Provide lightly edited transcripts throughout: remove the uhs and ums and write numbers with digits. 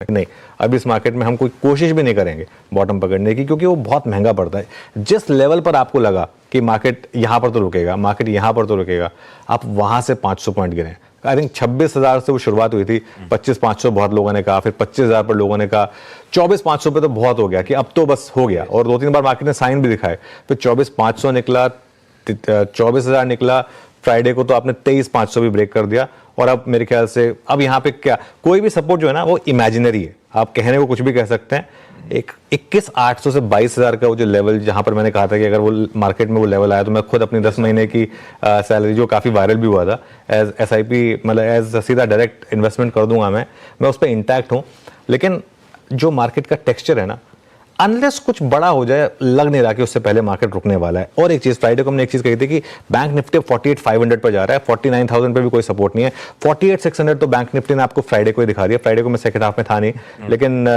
नहीं, अब इस मार्केट में हम कोई कोशिश भी नहीं करेंगे बॉटम पकड़ने की, क्योंकि वो बहुत महंगा पड़ता है। जिस लेवल पर आपको लगा कि मार्केट यहाँ पर तो रुकेगा, मार्केट यहाँ पर तो रुकेगा, आप वहाँ से 500 पॉइंट गिरे। आई थिंक 26,000 से वो शुरुआत हुई थी, 25,500 बहुत लोगों ने कहा, फिर 25,000 पर लोगों ने कहा, 24,500 पे तो बहुत हो गया कि अब तो बस हो गया, और 2-3 बार मार्केट ने साइन भी दिखाए। फिर 24,500 निकला, 24,000 निकला, फ्राइडे को तो आपने 23,500 भी ब्रेक कर दिया, और अब मेरे ख्याल से अब यहाँ पे क्या, कोई भी सपोर्ट जो है ना वो इमेजिनरी है, आप कहने को कुछ भी कह सकते हैं। एक 21,800 से 22,000 का वो जो लेवल, जहां पर मैंने कहा था कि अगर वो मार्केट में वो लेवल आया तो मैं खुद अपनी 10 महीने की सैलरी, जो काफ़ी वायरल भी हुआ था, एज SIP, मतलब एज सीधा डायरेक्ट इन्वेस्टमेंट कर दूंगा मैं उस पर इंटैक्ट हूँ। लेकिन जो मार्केट का टेक्सचर है ना, अनलेस कुछ बड़ा हो जाए, लग नहीं रहा कि उससे पहले मार्केट रुकने वाला है। और एक चीज, फ्राइडे को हमने एक चीज कही थी कि बैंक निफ्टी 48,500 पर जा रहा है, 49,000 पे भी कोई सपोर्ट नहीं है। 48,600 तो बैंक निफ्टी ने आपको फ्राइडे को ही दिखा दिया। फ्राइडे को मैं सेकंड हाफ में था नहीं, लेकिन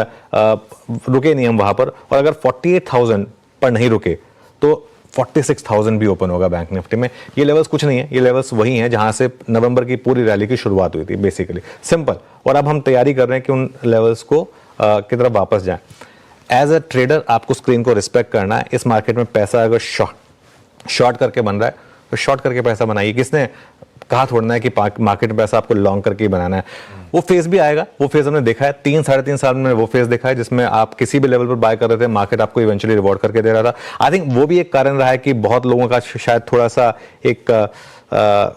रुके नहीं हम वहां पर। और अगर 48,000 पर नहीं रुके तो 46,000 भी ओपन होगा बैंक निफ्टी में। ये लेवल्स कुछ नहीं है, ये लेवल्स वही हैं जहां से नवंबर की पूरी रैली की शुरुआत हुई थी, बेसिकली सिंपल। और अब हम तैयारी कर रहे हैं कि उन लेवल्स को की तरफ वापस जाएं। एज अ ट्रेडर आपको स्क्रीन को रिस्पेक्ट करना है। इस मार्केट में पैसा अगर शॉर्ट करके बन रहा है तो शॉर्ट करके पैसा बनाइए। किसने कहा थोड़ना है कि मार्केट में पैसा आपको लॉन्ग करके ही बनाना है। वो फेज भी आएगा, वो फेज हमने देखा है 3-3.5 साल में, वो फेज देखा है जिसमें आप किसी भी लेवल पर बाय कर रहे थे, मार्केट आपको इवेंचुअली रिवॉर्ड करके दे रहा था। आई थिंक वो भी एक कारण रहा है कि बहुत लोगों का शायद थोड़ा सा एक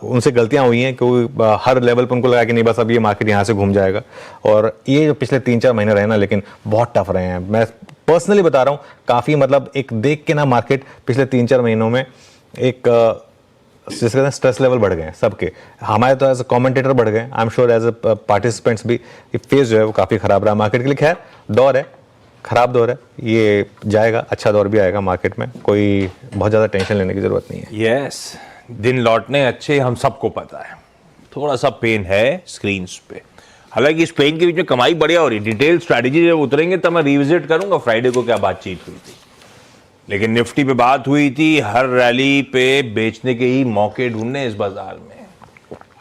उनसे गलतियां हुई हैं, क्योंकि हर लेवल पर उनको लगा कि नहीं बस अब ये मार्केट यहाँ से घूम जाएगा। और ये जो पिछले 3-4 महीने रहे ना, लेकिन बहुत टफ रहे हैं। मैं पर्सनली बता रहा हूँ, काफी मतलब एक देख के ना मार्केट पिछले 3-4 महीनों में एक जिसके कहते हैं स्ट्रेस लेवल बढ़ गए सबके। हमारे तो एज ए कमेंटेटर बढ़ गए, I am sure as a participants भी। ये फेज जो है वो काफी खराब रहा मार्केट के लिए। खैर, दौर है, खराब दौर है, ये जाएगा, अच्छा दौर भी आएगा मार्केट में, कोई बहुत ज्यादा टेंशन लेने की जरूरत नहीं है। यस, दिन लौटने अच्छे, हम सबको पता है। थोड़ा सा पेन है स्क्रीन पे, हालांकि इस पेन के बीच में कमाई बढ़िया हो रही। डिटेल स्ट्रैटेजी जब उतरेंगे तब मैं रिविजिट करूंगा फ्राइडे को क्या बातचीत हुई थी। लेकिन निफ्टी पे बात हुई थी, हर रैली पे बेचने के ही मौके ढूंढने इस बाजार में।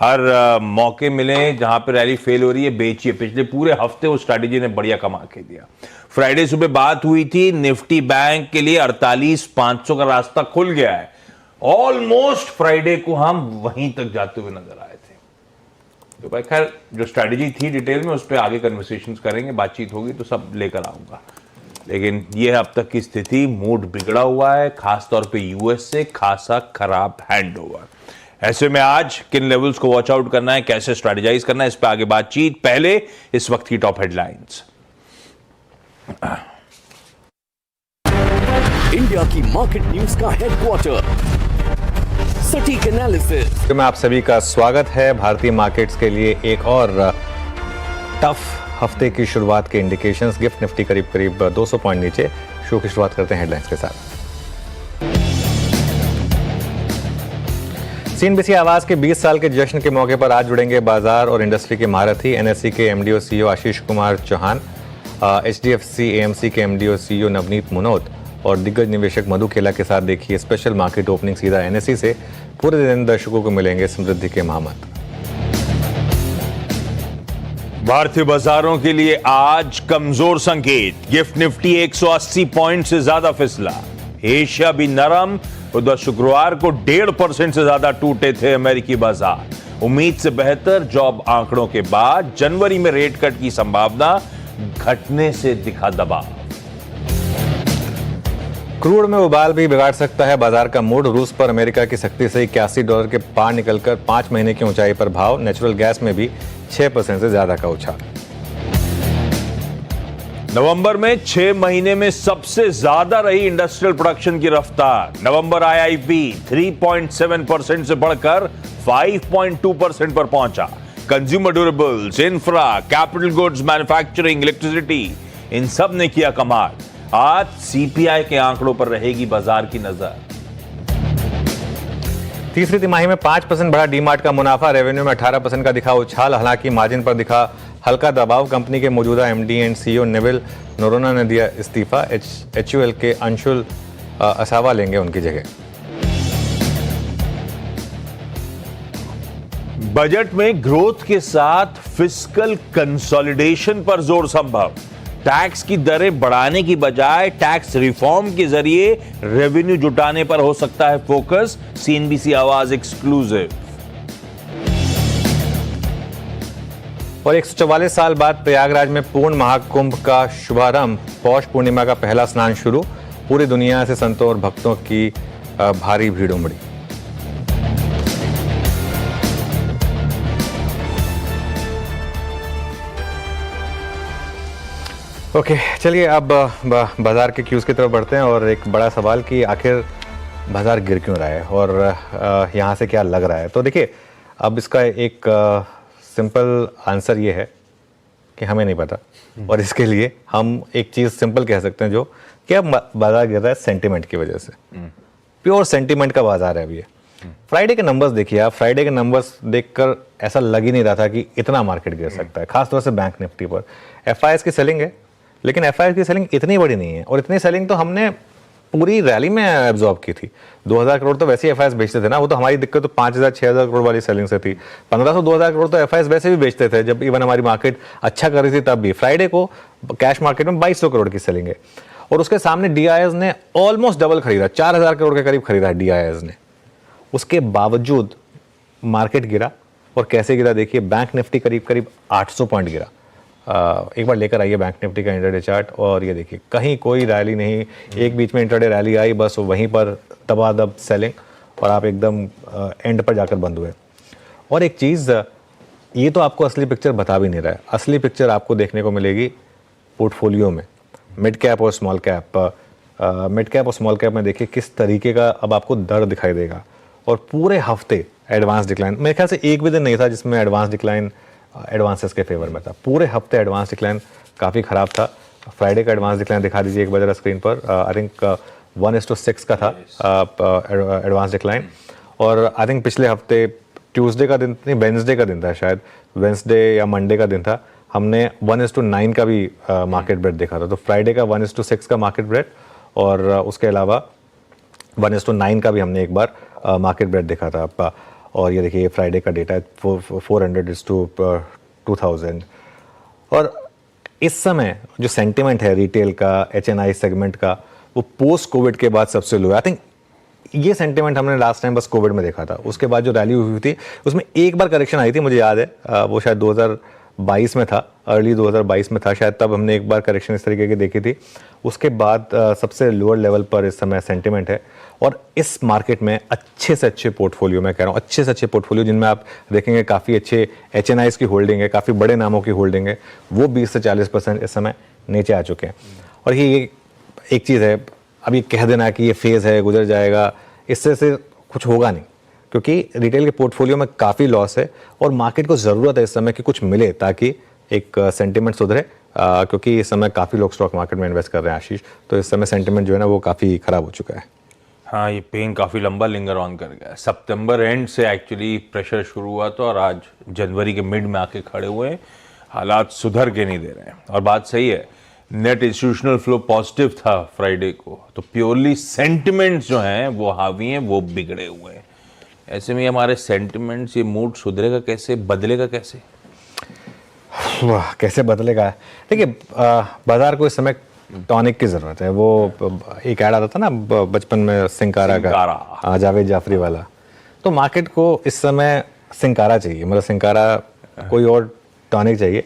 हर मौके मिले जहां पे रैली फेल हो रही है, बेचिए। पिछले पूरे हफ्ते उस स्ट्रैटेजी ने बढ़िया कमा के दिया। फ्राइडे सुबह बात हुई थी, निफ्टी बैंक के लिए 48,500 का रास्ता खुल गया है। ऑलमोस्ट फ्राइडे को हम वहीं तक जाते हुए नजर आए थे। तो भाई खैर, जो स्ट्रैटेजी थी डिटेल में उस पर आगे कन्वर्सेशंस करेंगे, बातचीत होगी तो सब लेकर आऊंगा। लेकिन यह अब तक की स्थिति, मूड बिगड़ा हुआ है, खासतौर पे यूएस से खासा खराब हैंडओवर। ऐसे में आज किन लेवल्स को वॉच आउट करना है, कैसे स्ट्रैटेजाइज करना है, इस पे आगे बातचीत। पहले इस वक्त की टॉप हेडलाइंस। इंडिया की मार्केट न्यूज का हेडक्वार्टर, सटीक एनालिसिस। मैं आप सभी का स्वागत है। भारतीय मार्केट्स के लिए एक और टफ हफ्ते की शुरुआत के इंडिकेशंस। गिफ्ट निफ्टी करीब 200 पॉइंट नीचे। शो की शुरुआत करते हैं हेडलाइंस के साथ। CNBC आवाज के 20 साल के जश्न के मौके पर आज जुड़ेंगे बाजार और इंडस्ट्री के महारथी। NSE के MD और CEO Ashish Kumar Chauhan, HDFC AMC के MD और CEO नवनीत मुनोत और दिग्गज निवेशक मधु केला के साथ देखिए स्पेशल मार्केट ओपनिंग सीधा NSE से। पूरे दिन दर्शकों को मिलेंगे समृद्धि के महामंत्र। भारतीय बाजारों के लिए आज कमजोर संकेत। गिफ्ट निफ्टी 180 पॉइंट से ज्यादा फिसला। एशिया भी नरम। उधर शुक्रवार को 1.5% से ज्यादा टूटे थे अमेरिकी बाजार। उम्मीद से बेहतर जॉब आंकड़ों के बाद जनवरी में रेट कट की संभावना घटने से दिखा दबाव। क्रूड में उबाल भी बिगाड़ सकता है बाजार का मूड। रूस पर अमेरिका की सख्ती से $81 के पार निकलकर 5 महीने की ऊंचाई पर भाव। नेचुरल गैस में भी 6% से ज्यादा का उछाल। नवंबर में 6 महीने में सबसे ज्यादा रही इंडस्ट्रियल प्रोडक्शन की रफ्तार। नवंबर IIP 3.7% से बढ़कर 5.2% पर पहुंचा। Consumer durables, infra, capital goods, manufacturing, electricity, इन सब ने किया कमाल। आज CPI के आंकड़ों पर रहेगी बाजार की नजर। तीसरी तिमाही में 5% बढ़ा डीमार्ट का मुनाफा। रेवेन्यू में 18% का दिखा उछाल। हालांकि मार्जिन पर दिखा हल्का दबाव। कंपनी के मौजूदा MD and CEO Neville Noronha ने दिया इस्तीफा। HUL के अंशुल असावा लेंगे उनकी जगह। बजट में ग्रोथ के साथ फिस्कल कंसोलिडेशन पर जोर संभव। टैक्स की दरें बढ़ाने की बजाय टैक्स रिफॉर्म के जरिए रेवेन्यू जुटाने पर हो सकता है फोकस। सीएनबीसी आवाज एक्सक्लूसिव। और 144 साल बाद प्रयागराज में पूर्ण महाकुंभ का शुभारंभ। पौष पूर्णिमा का पहला स्नान शुरू। पूरी दुनिया से संतों और भक्तों की भारी भीड़ उमड़ी। ओके, चलिए अब बाजार के क्यूज की तरफ बढ़ते हैं और एक बड़ा सवाल कि आखिर बाजार गिर क्यों रहा है और यहाँ से क्या लग रहा है। तो देखिए, अब इसका एक सिंपल आंसर ये है कि हमें नहीं पता, और इसके लिए हम एक चीज़ सिंपल कह सकते हैं जो कि अब बाजार गिर रहा है सेंटिमेंट की वजह से। प्योर सेंटिमेंट का बाजार है अभी ये। फ्राइडे के नंबर्स देखिए आप, फ्राइडे के नंबर्स देखकर ऐसा लग ही नहीं रहा था कि इतना मार्केट गिर सकता है, खासतौर से बैंक निफ्टी पर। एफआईएस की सेलिंग है, लेकिन एफआईएस की सेलिंग इतनी बड़ी नहीं है, और इतनी सेलिंग तो हमने पूरी रैली में एब्जॉर्ब की थी। 2000 करोड़ तो वैसे ही एफआईएस बेचते थे ना, वो तो हमारी दिक्कत तो 5000 6000 करोड़ वाली सेलिंग से थी। 1500-2000 करोड़ तो एफआईएस वैसे भी बेचते थे जब इवन हमारी मार्केट अच्छा कर रही थी तब भी। फ्राइडे को कैश मार्केट में 2200 करोड़ की सेलिंग है, और उसके सामने डीआईएस ने ऑलमोस्ट डबल खरीदा, 4000 करोड़ के करीब खरीदा डीआईएस ने। उसके बावजूद मार्केट गिरा, और कैसे गिरा देखिए, बैंक निफ्टी करीब करीब 800 पॉइंट गिरा। एक बार लेकर आइए बैंक निफ्टी का इंटरडे चार्ट, और ये देखिए कहीं कोई रैली नहीं। एक बीच में इंटरडे रैली आई, बस वहीं पर दबादब सेलिंग, और आप एकदम एंड पर जाकर बंद हुए। और एक चीज़, ये तो आपको असली पिक्चर बता भी नहीं रहा है। असली पिक्चर आपको देखने को मिलेगी पोर्टफोलियो में, मिड कैप और स्मॉल कैप। मिड कैप और स्मॉल कैप में देखिए किस तरीके का अब आपको दर दिखाई देगा। और पूरे हफ्ते एडवांस डिक्लाइन, मेरे ख्याल से एक भी दिन नहीं था जिसमें एडवांस डिक्लाइन एडवांसेस के फेवर में था। पूरे हफ्ते एडवांस डिक्लाइन काफ़ी ख़राब था। फ्राइडे का एडवांस डिक्लाइन दिखा दीजिए एक बार जरा स्क्रीन पर। आई थिंक 1:6 का था एडवांस डिक्लाइन। और आई थिंक पिछले हफ्ते ट्यूसडे का दिन नहीं, वेंसडे का दिन था शायद, वेंसडे या मंडे का दिन था, हमने 1:9 का भी मार्केट ब्रेड देखा था। तो फ्राइडे का 1:6 का मार्केट ब्रेड, और उसके अलावा 1:9 का भी हमने एक बार मार्केट ब्रेड देखा था। और ये देखिए फ्राइडे का डेटा है 400:2000। और इस समय जो सेंटिमेंट है रिटेल का, एचएनआई सेगमेंट का, वो पोस्ट कोविड के बाद सबसे लो है। आई थिंक ये सेंटिमेंट हमने लास्ट टाइम बस कोविड में देखा था। उसके बाद जो रैली हुई थी उसमें एक बार करेक्शन आई थी, मुझे याद है, वो शायद 2022 में था, अर्ली 2022 में था शायद, तब हमने एक बार करेक्शन इस तरीके की देखी थी। उसके बाद सबसे लोअर लेवल पर इस समय सेंटिमेंट है। और इस मार्केट में अच्छे से अच्छे पोर्टफोलियो, मैं कह रहा हूँ अच्छे से अच्छे पोर्टफोलियो, जिनमें आप देखेंगे काफ़ी अच्छे एचएनआईज की होल्डिंग है, काफ़ी बड़े नामों की होल्डिंग है, वो 20 से 40% इस समय नीचे आ चुके हैं। और ये एक चीज़ है, अब ये कह देना कि ये फेज़ है, गुजर जाएगा, इससे से कुछ होगा नहीं, क्योंकि रिटेल के पोर्टफोलियो में काफ़ी लॉस है, और मार्केट को ज़रूरत है इस समय कि कुछ मिले ताकि एक सेंटिमेंट सुधरे, क्योंकि इस समय काफ़ी लोग स्टॉक मार्केट में इन्वेस्ट कर रहे हैं आशीष। तो इस समय सेंटिमेंट जो है ना वो काफ़ी ख़राब हो चुका है। हाँ, ये पेन काफ़ी लंबा लिंगर ऑन कर गया। सितंबर एंड से एक्चुअली प्रेशर शुरू हुआ था, और आज जनवरी के मिड में आके खड़े हुए हैं। हालात सुधर के नहीं दे रहे हैं। और बात सही है, नेट इंस्टीट्यूशनल फ्लो पॉजिटिव था फ्राइडे को, तो प्योरली सेंटिमेंट्स जो हैं वो हावी हैं, वो बिगड़े हुए हैं। ऐसे में हमारे सेंटिमेंट्स, ये मूड सुधरेगा कैसे, बदलेगा कैसे? वाह, कैसे बदलेगा? देखिए, बाजार को इस समय टॉनिक की जरूरत है। वो एक ऐड आता था ना बचपन में सिंकारा का, जावेद जाफरी वाला। तो मार्केट को इस समय सिंकारा चाहिए, मतलब सिंकारा, कोई और टॉनिक चाहिए।